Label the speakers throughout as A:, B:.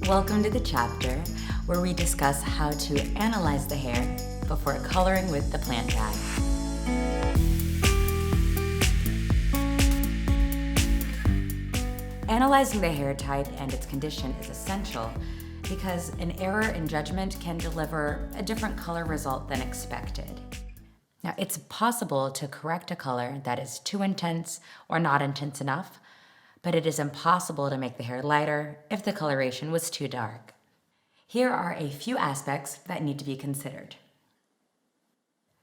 A: Welcome to the chapter where we discuss how to analyze the hair before coloring with the plant dye. Analyzing the hair type and its condition is essential because an error in judgment can deliver a different color result than expected. Now, it's possible to correct a color that is too intense or not intense enough, but it is impossible to make the hair lighter if the coloration was too dark. Here are a few aspects that need to be considered.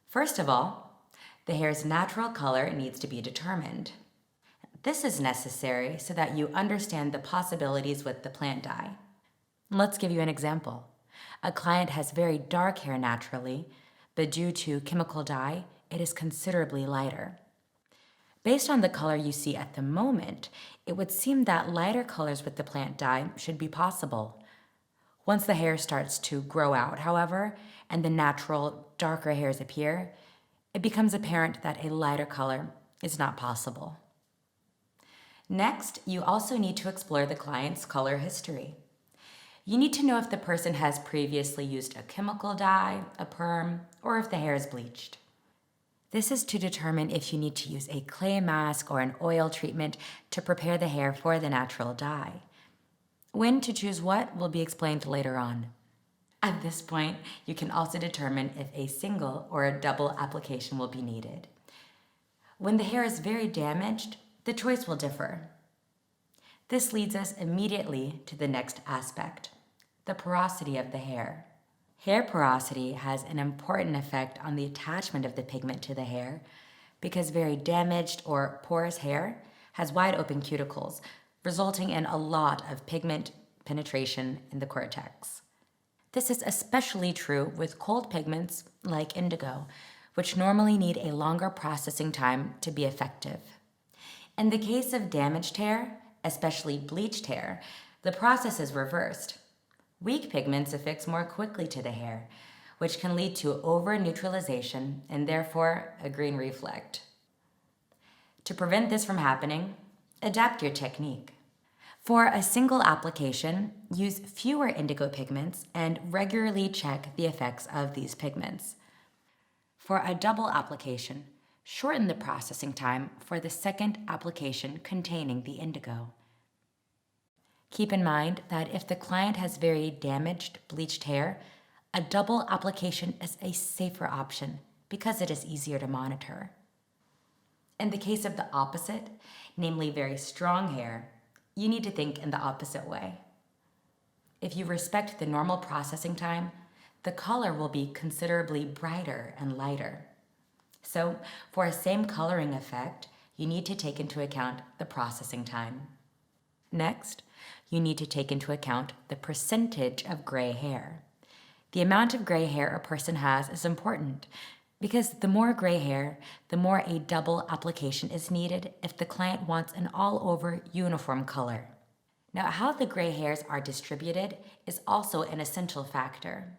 A: First of all, the hair's natural color needs to be determined. This is necessary so that you understand the possibilities with the plant dye. Let's give you an example. A client has very dark hair naturally, but due to chemical dye, it is considerably lighter. Based on the color you see at the moment, it would seem that lighter colors with the plant dye should be possible. Once the hair starts to grow out, however, and the natural darker hairs appear, it becomes apparent that a lighter color is not possible. Next, you also need to explore the client's color history. You need to know if the person has previously used a chemical dye, a perm, or if the hair is bleached. This is to determine if you need to use a clay mask or an oil treatment to prepare the hair for the natural dye. When to choose what will be explained later on. At this point, you can also determine if a single or a double application will be needed. When the hair is very damaged, the choice will differ. This leads us immediately to the next aspect, the porosity of the hair. Hair porosity has an important effect on the attachment of the pigment to the hair because very damaged or porous hair has wide open cuticles, resulting in a lot of pigment penetration in the cortex. This is especially true with cold pigments like indigo, which normally need a longer processing time to be effective. In the case of damaged hair, especially bleached hair, the process is reversed. Weak pigments affix more quickly to the hair, which can lead to over-neutralization and therefore a green reflect. To prevent this from happening, adapt your technique. For a single application, use fewer indigo pigments and regularly check the effects of these pigments. For a double application, shorten the processing time for the second application containing the indigo. Keep in mind that if the client has very damaged, bleached hair, a double application is a safer option because it is easier to monitor. In the case of the opposite, namely very strong hair, you need to think in the opposite way. If you respect the normal processing time, the color will be considerably brighter and lighter. So, for a same coloring effect, you need to take into account the processing time. Next, you need to take into account the percentage of gray hair. The amount of gray hair a person has is important because the more gray hair, the more a double application is needed if the client wants an all-over uniform color. Now, how the gray hairs are distributed is also an essential factor.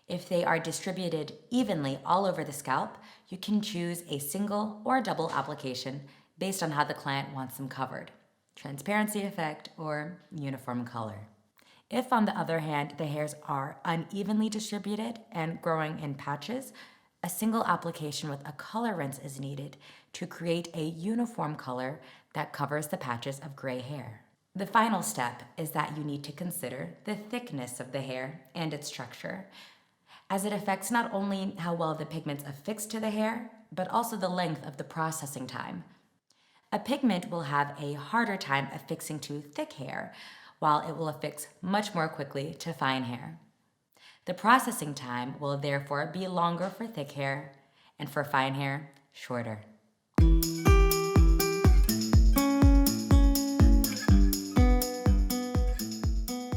A: If they are distributed evenly all over the scalp, you can choose a single or double application based on how the client wants them covered. Transparency effect or uniform color. If, on the other hand, the hairs are unevenly distributed and growing in patches, a single application with a color rinse is needed to create a uniform color that covers the patches of gray hair. The final step is that you need to consider the thickness of the hair and its structure, as it affects not only how well the pigments affix to the hair, but also the length of the processing time. A pigment will have a harder time affixing to thick hair, while it will affix much more quickly to fine hair. The processing time will therefore be longer for thick hair, and for fine hair, shorter.